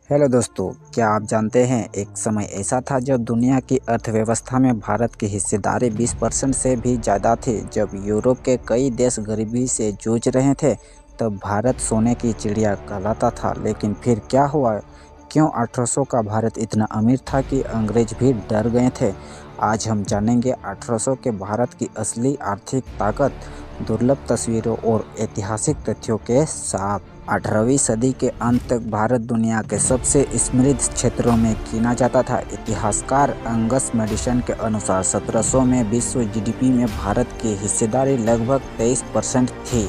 Hello दोस्तों, क्या आप जानते हैं एक समय ऐसा था जब दुनिया की अर्थव्यवस्था में भारत की हिस्सेदारी 20% से भी ज़्यादा थी। जब यूरोप के कई देश गरीबी से जूझ रहे थे, तब भारत सोने की चिड़िया कहलाता था। लेकिन फिर क्या हुआ? क्यों 1800 का भारत इतना अमीर था कि अंग्रेज भी डर गए थे? आज हम जानेंगे 1800 के भारत की असली आर्थिक ताकत, दुर्लभ तस्वीरों और ऐतिहासिक तथ्यों के साथ। 18वीं सदी के अंत तक भारत दुनिया के सबसे समृद्ध क्षेत्रों में गिना जाता था। इतिहासकार अंगस मेडिसन के अनुसार 1700 में विश्व जीडीपी में भारत की हिस्सेदारी लगभग 23% थी।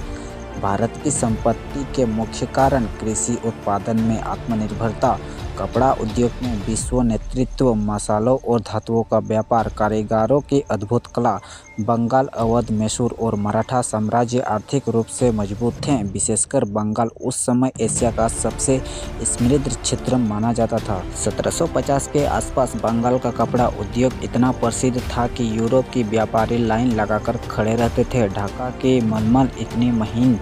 भारत की संपत्ति के मुख्य कारण कृषि उत्पादन में आत्मनिर्भरता, कपड़ा उद्योग में विश्व नेतृत्व, मसालों और धातुओं का व्यापार, कारीगरों की अद्भुत कला, बंगाल, अवध, मैसूर और मराठा साम्राज्य आर्थिक रूप से मजबूत थे। विशेषकर बंगाल उस समय एशिया का सबसे समृद्ध क्षेत्र माना जाता था। 1750 के आसपास बंगाल का कपड़ा उद्योग इतना प्रसिद्ध था कि यूरोप की व्यापारी लाइन लगाकर खड़े रहते थे। ढाका की मलमल इतनी महीन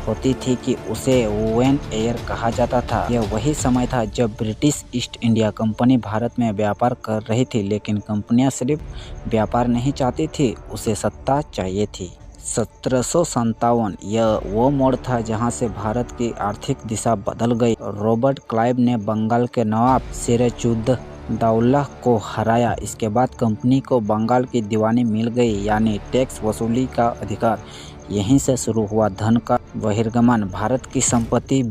होती थी कि उसे वुवन एयर कहा जाता था। यह वही समय था जब British east India company Bharat में व्यापार कर रही थी, लेकिन कंपनियां सिर्फ व्यापार नहीं चाहती थी, उसे सत्ता चाहिए थी। 1757 यह वो मोड़ था जहां से भारत की आर्थिक दिशा बदल गई। रॉबर्ट क्लाइव ने बंगाल के नवाब सिराजुद्दौला को हराया। इसके बाद कंपनी को बंगाल की दीवानी मिल गई, यानी टैक्स वसूली का अधिकार। यहीं से शुरू हुआ धन का बहिर्गमन। भारत की संपत्ति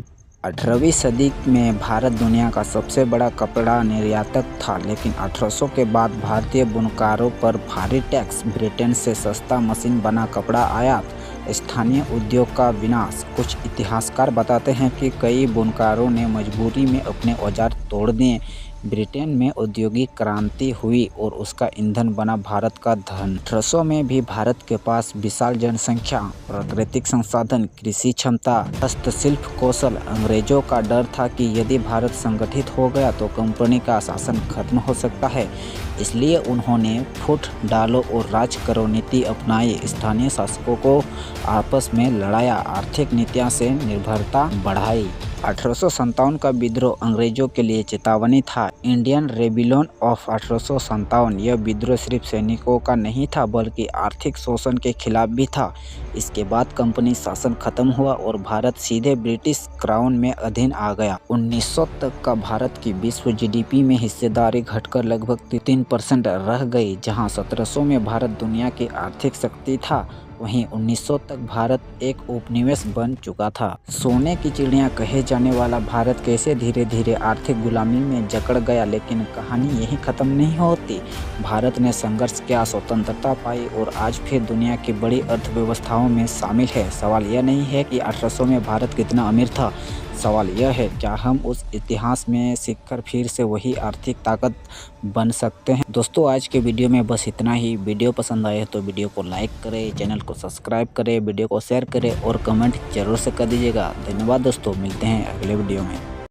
18वीं सदी में भारत दुनिया का सबसे बड़ा कपड़ा निर्यातक था, लेकिन 1800 के बाद भारतीय बुनकरों पर भारी टैक्स, ब्रिटेन से सस्ता मशीन बना कपड़ा आयात, स्थानीय उद्योग का विनाश। कुछ इतिहासकार बताते हैं कि कई बुनकरों ने मजबूरी में अपने औजार तोड़ दिए। ब्रिटेन में औद्योगिक क्रांति हुई और उसका ईंधन बना भारत का धन। 1800 में भी भारत के पास विशाल जनसंख्या, प्राकृतिक संसाधन, कृषि क्षमता, हस्तशिल्प कौशल। अंग्रेजों का डर था कि यदि भारत संगठित हो गया तो कंपनी का शासन खत्म हो सकता है। इसलिए उन्होंने फूट डालो और राज करो नीति अपनाई। स्थानीय शासकों को आपस में लड़ाया, आर्थिक नीतियां से निर्भरता बढ़ाई। 1857 का विद्रोह अंग्रेजों के लिए चेतावनी था। इंडियन रेबिलियन ऑफ 1857 यह विद्रोह सिर्फ सैनिकों का नहीं था, बल्कि आर्थिक शोषण के खिलाफ भी था। इसके बाद कंपनी शासन खत्म हुआ और भारत सीधे ब्रिटिश क्राउन में अधीन आ गया। 1900 तक का भारत की विश्व जीडीपी में हिस्सेदारी घटकर लगभग 3% रह गई। जहां 1700 में भारत दुनिया की आर्थिक शक्ति था, वहीं 1900 तक भारत एक उपनिवेश बन चुका था। सोने की चिड़िया कहे जाने वाला भारत कैसे धीरे धीरे आर्थिक गुलामी में जकड़ गया, लेकिन कहानी यहीं खत्म नहीं होती। भारत ने संघर्ष किया, स्वतंत्रता पाई और आज फिर दुनिया की बड़ी अर्थव्यवस्थाओं में शामिल है। सवाल यह नहीं है कि 1800 में भारत कितना अमीर था, सवाल यह है क्या हम उस इतिहास में सीखकर फिर से वही आर्थिक ताकत बन सकते हैं। दोस्तों, आज के वीडियो में बस इतना ही। वीडियो पसंद आए तो वीडियो को लाइक करें, चैनल को सब्सक्राइब करें, वीडियो को शेयर करें और कमेंट जरूर से कर दीजिएगा। धन्यवाद दोस्तों, मिलते हैं अगले वीडियो में।